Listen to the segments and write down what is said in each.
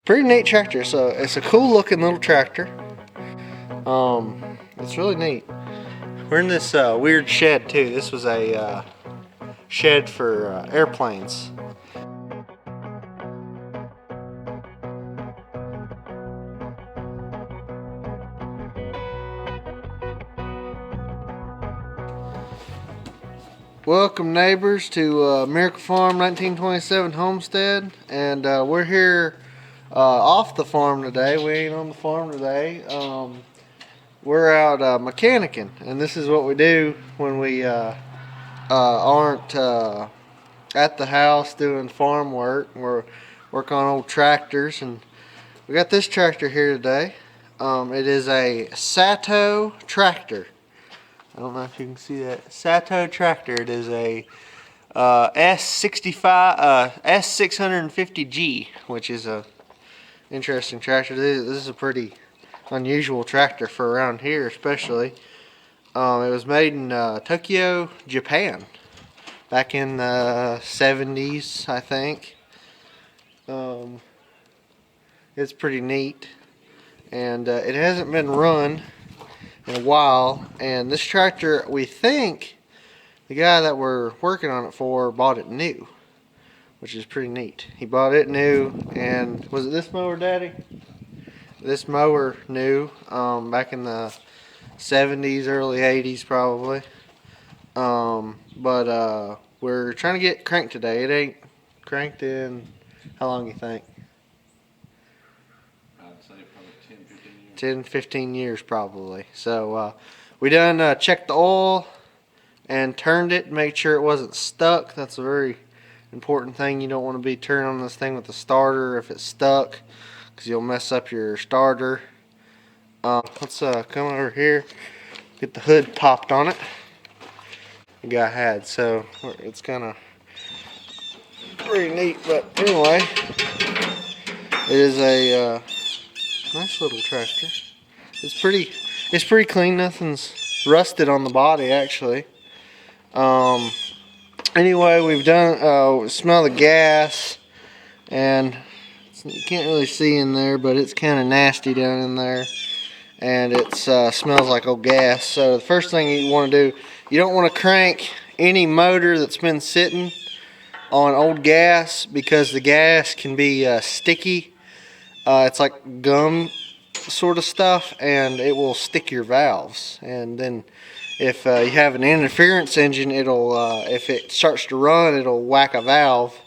Pretty neat tractor. So it's a cool looking little tractor. It's really neat. We're in this weird shed too. This was a shed for airplanes. Welcome neighbors to Miracle Farm 1927 Homestead, and we're here off the farm today. We ain't on the farm today. We're out mechanicking, and this is what we do when we aren't at the house doing farm work. We're working on old tractors, and we got this tractor here today. It is a Satoh tractor. I don't know if you can see that. Satoh tractor. It is a S650G, which is a interesting tractor. This is a pretty unusual tractor for around here, especially. It was made in Tokyo, Japan, back in the 70s, I think. It's pretty neat, and it hasn't been run in a while. And this tractor, we think the guy that we're working on it for bought it new, which is pretty neat. He bought it new, and was it this mower, Daddy? This mower new, back in the 70s, early 80s probably. But we're trying to get cranked today. It ain't cranked in, how long you think? I'd say probably 10-15 years. 10-15 years probably. So we done checked the oil and turned it, made sure it wasn't stuck. That's a very important thing. You don't want to be turning on this thing with the starter if it's stuck, because you'll mess up your starter. Let's come over here, get the hood popped on it. The guy had, so it's kind of pretty neat. But anyway, it is a nice little tractor. It's pretty clean. Nothing's rusted on the body actually. Anyway, we've done smell the gas, and you can't really see in there, but it's kind of nasty down in there, and it smells like old gas. So the first thing you want to do, you don't want to crank any motor that's been sitting on old gas, because the gas can be sticky. It's like gum sort of stuff, and it will stick your valves. And then if you have an interference engine, it'll if it starts to run, it'll whack a valve,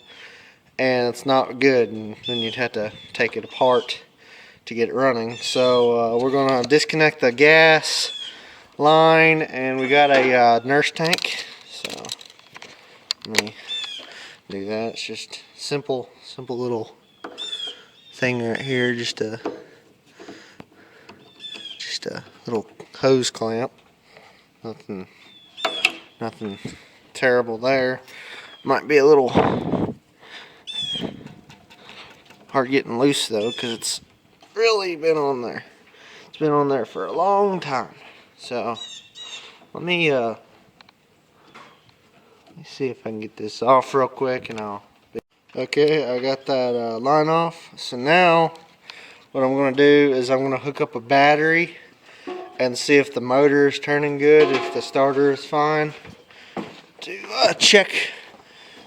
and it's not good, and then you'd have to take it apart to get it running. So we're gonna disconnect the gas line, and we got a nurse tank. So let me do that. It's just simple little thing right here, just a little hose clamp. Nothing terrible there. Might be a little hard getting loose though, because it's really been on there. It's been on there for a long time. So let me see if I can get this off real quick, and okay, I got that line off. So now what I'm going to do is I'm going to hook up a battery and see if the motor is turning good, if the starter is fine, to check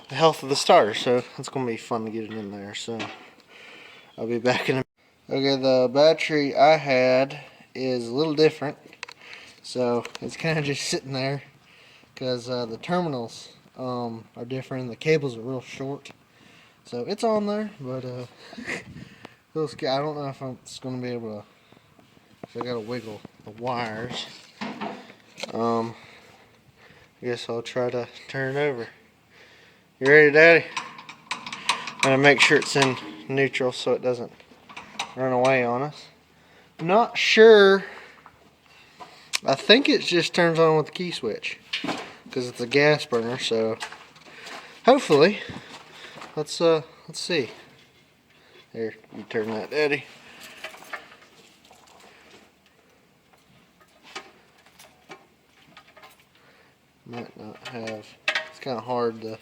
the health of the starter. So it's going to be fun to get it in there. So I'll be back in a minute. Okay, the battery I had is a little different. So it's kind of just sitting there, because the terminals are different. The cables are real short. So it's on there, but I don't know if it's going to be able to, so I got to wiggle the wires. I guess I'll try to turn it over. You ready, Daddy? I'm going to make sure it's in neutral so it doesn't run away on us. I'm not sure. I think it just turns on with the key switch, because it's a gas burner. So hopefully, let's see. Here, you turn that, Daddy. Might not have. It's kind of hard. The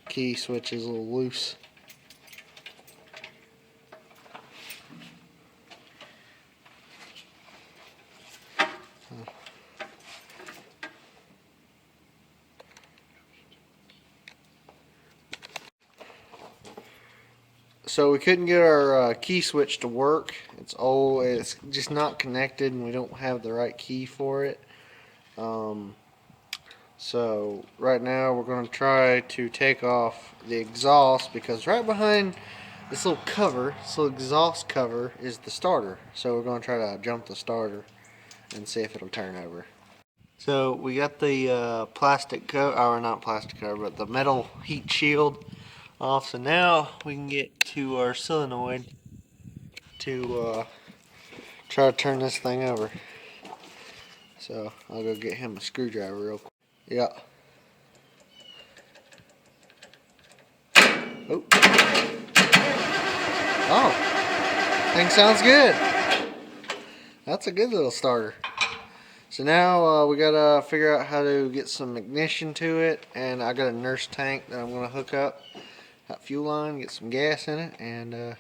key switch is a little loose. So we couldn't get our key switch to work. It's old. It's just not connected, and we don't have the right key for it. So right now we're going to try to take off the exhaust, because right behind this little cover, this little exhaust cover, is the starter. So we're going to try to jump the starter and see if it'll turn over. So we got the plastic cover, or not plastic cover, but the metal heat shield off. So now we can get to our solenoid to try to turn this thing over. So I'll go get him a screwdriver real quick. Yeah. Oh. Oh. Thing sounds good. That's a good little starter. So now we gotta figure out how to get some ignition to it, and I got a nurse tank that I'm gonna hook up that fuel line, get some gas in it, and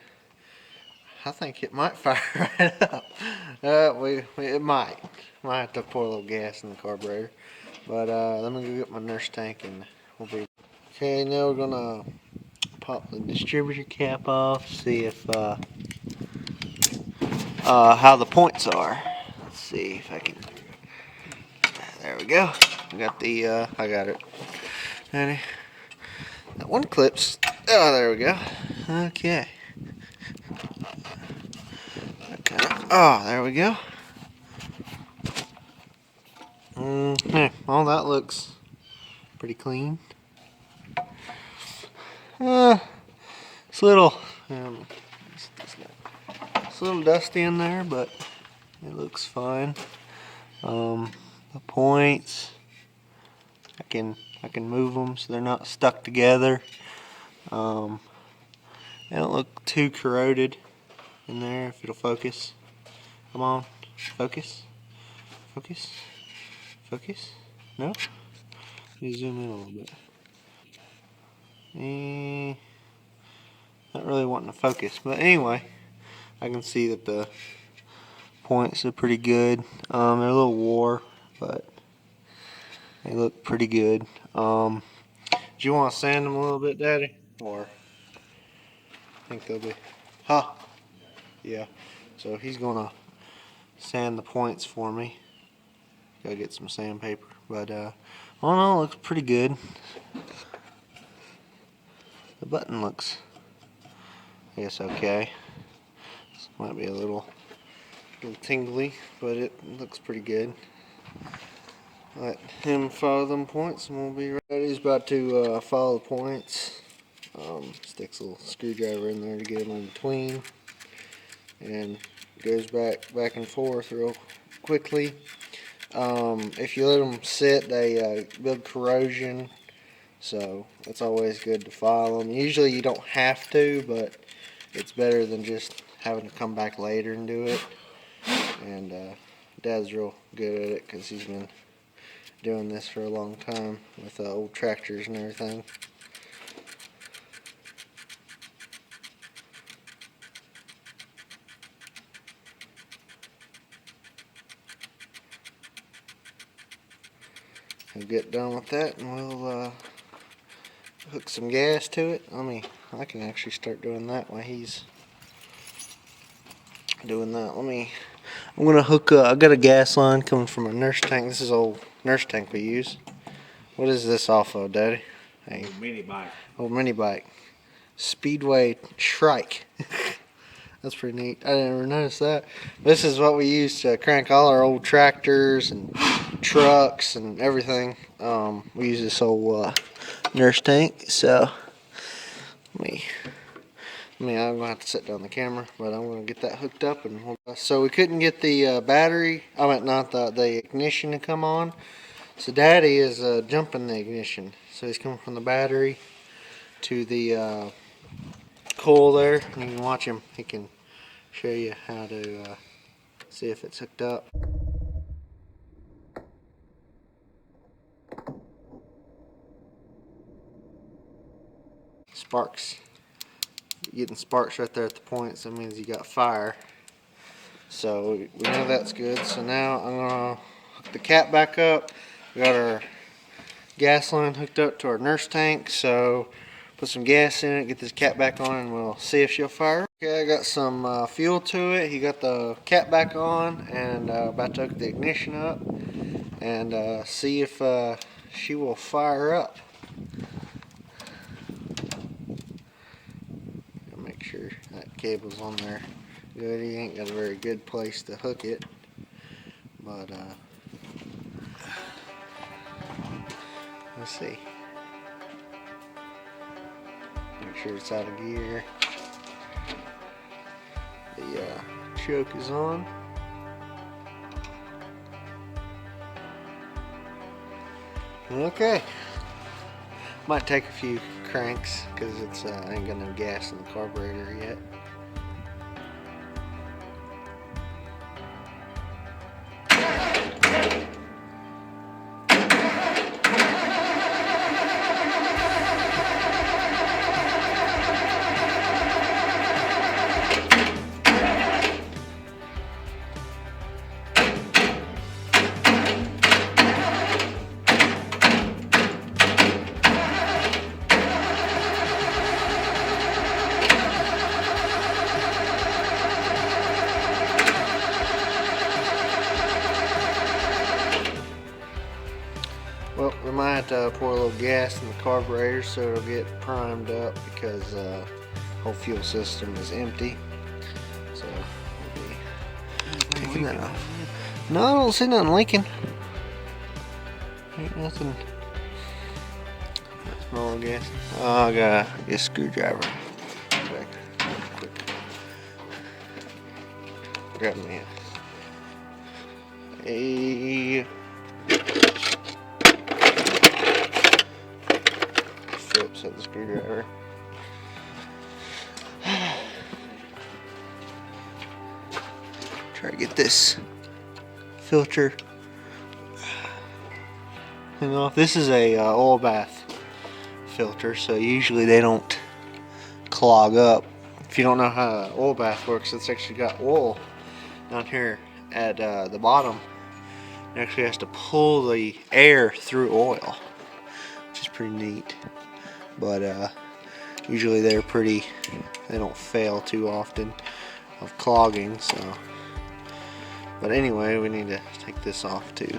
I think it might fire right up. It might have to pour a little gas in the carburetor, but let me go get my nurse tank and we'll be okay. Now we're gonna pop the distributor cap off, see if how the points are. Let's see if I can. There we go. I got the I got it. Ready? That one clips. Oh, there we go. Okay. Oh, there we go. Well, that looks pretty clean. It's a little, it's a little dusty in there, but it looks fine. The points, I can move them so they're not stuck together. They don't look too corroded in there. If it'll focus, come on, focus, focus, focus. No, let me zoom in a little bit. Not really wanting to focus, but anyway, I can see that the points are pretty good. They're a little wore, but they look pretty good. Do you want to sand them a little bit, Daddy? Or I think they'll be, yeah. So he's gonna sand the points for me. Gotta get some sandpaper, but I don't know, it looks pretty good. The button looks, I guess, okay. This might be a little tingly, but it looks pretty good. Let him follow them points and we'll be ready. He's about to follow the points. Sticks a little screwdriver in there to get them in between, and goes back and forth real quickly. If you let them sit, they build corrosion, so it's always good to file them. Usually you don't have to, but it's better than just having to come back later and do it. And Dad's real good at it because he's been doing this for a long time with old tractors and everything. We'll get done with that and we'll hook some gas to it. I can actually start doing that while he's doing that. I'm gonna hook I got a gas line coming from a nurse tank. This is old nurse tank we use. What is this off of, Daddy? Hey. Mini bike. Old mini bike. Speedway trike. That's pretty neat. I didn't ever notice that. This is what we use to crank all our old tractors and trucks and everything. We use this old nurse tank. So I'm gonna have to set down the camera, but I'm gonna get that hooked up. And so we couldn't get the battery. Not the ignition to come on. So Daddy is jumping the ignition. So he's coming from the battery to the coil there. And you can watch him. He can show you how to see if it's hooked up. Sparks. Getting sparks right there at the points. That means you got fire. So we know that's good. So now I'm gonna hook the cap back up. We got our gas line hooked up to our nurse tank. So put some gas in it, get this cap back on, and we'll see if she'll fire. Okay, I got some fuel to it. He got the cap back on, and about to hook the ignition up and see if she will fire up. Make sure that cable's on there good. He ain't got a very good place to hook it, but let's see. Make sure it's out of gear. The choke is on. Okay. Might take a few cranks because it's ain't got no gas in the carburetor yet. Well, we might have to pour a little gas in the carburetor so it'll get primed up because the whole fuel system is empty. So we'll be taking that off. No, I don't see nothing leaking. Ain't nothing. Small gas. Oh, I got a screwdriver. Back. Quick. Grab me a Phillips had the screwdriver. Try to get this filter thing off. This is a oil bath filter, so usually they don't clog up. If you don't know how an oil bath works, it's actually got oil down here at the bottom. It actually has to pull the air through oil, which is pretty neat. But usually they don't fail too often of clogging. So, but anyway, we need to take this off too.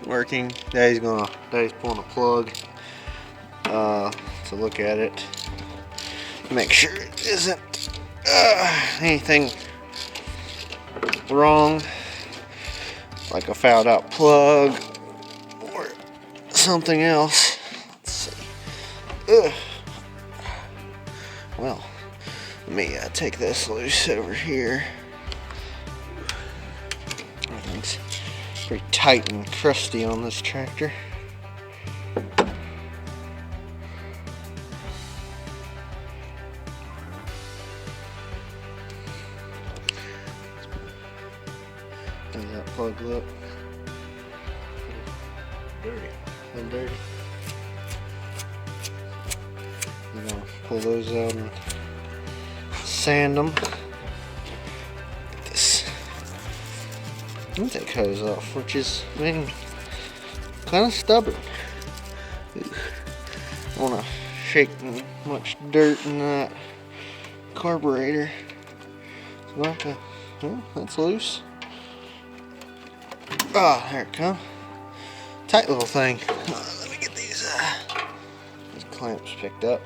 Working. Daddy's pulling a plug to look at it, make sure it isn't anything wrong, like a fouled out plug or something else. Let's see. Well, let me take this loose over here. Everything's pretty tight and crusty on this tractor. How's that plug look? Dirty. A little dirty. I'm gonna pull those out and sand them. Get this intake hose off, which is kind of stubborn. Ooh. I don't want to shake much dirt in that carburetor. So I have to, well, that's loose. Ah, there it comes. Tight little thing. Let me get these clamps picked up.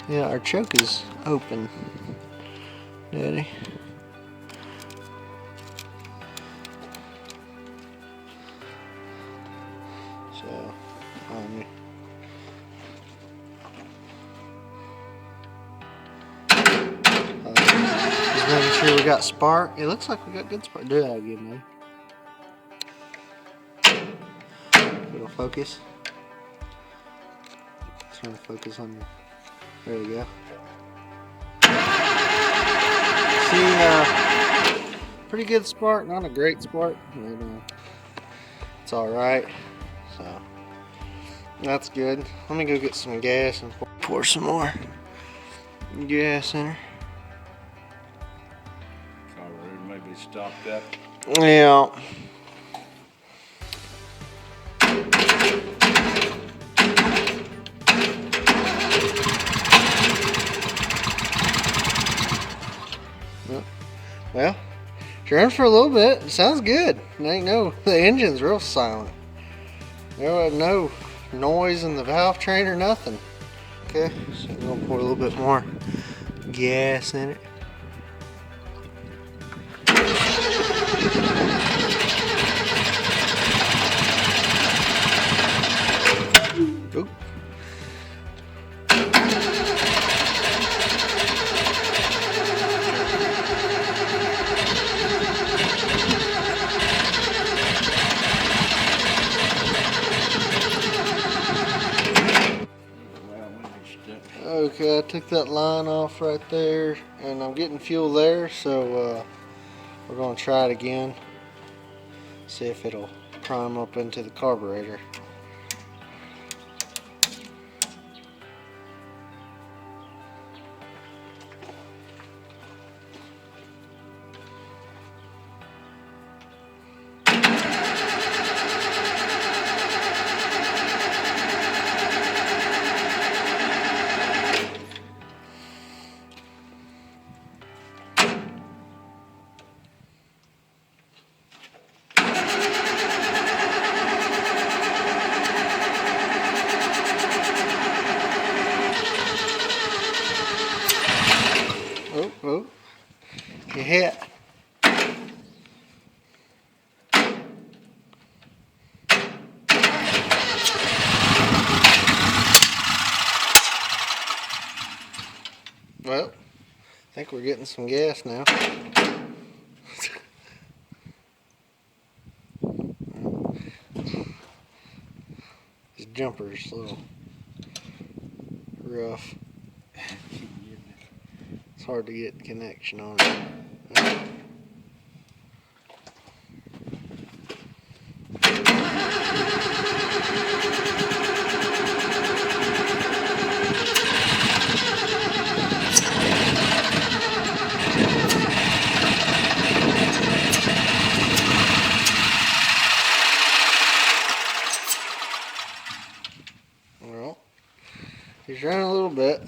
Yeah, our choke is open, Daddy. So, just making sure we got spark. It looks like we got good spark. Do that again, man. It'll focus. Trying to focus on your. There we go. See, pretty good spark. Not a great spark, but it's all right. So that's good. Let me go get some gas and pour some more gas in her. Carburetor maybe stopped up. Yeah. It's running for a little bit. It sounds good. The engine's real silent. There was no noise in the valve train or nothing. Okay, so I'm gonna pour a little bit more gas in it. Oop. Okay, I took that line off right there, and I'm getting fuel there, so we're going to try it again. See if it'll prime up into the carburetor. Oh, you hit. Well, I think we're getting some gas now. This jumper's a little rough. It's hard to get connection on it. Well, he's running a little bit.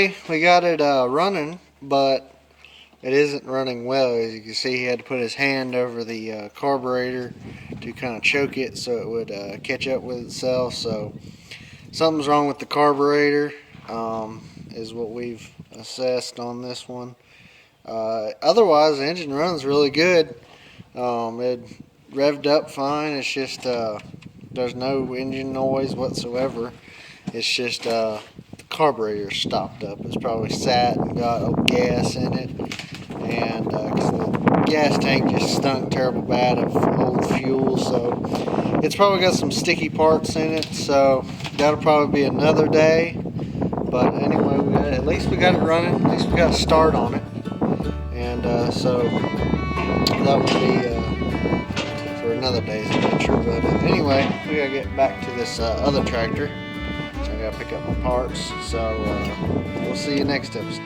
anyway, we got it running, but it isn't running well. As you can see, he had to put his hand over the carburetor to kind of choke it so it would catch up with itself. So something's wrong with the carburetor, is what we've assessed on this one. Otherwise, the engine runs really good. It revved up fine. It's just there's no engine noise whatsoever. It's just the carburetor stopped up. It's probably sat and got old gas in it, and 'cause the gas tank just stunk terrible bad of old fuel, so it's probably got some sticky parts in it. So that'll probably be another day. But anyway, at least we got it running. At least we got a start on it, and so that will be for another day's adventure. But anyway, we gotta get back to this other tractor. So I gotta pick up my parts. So we'll see you next episode.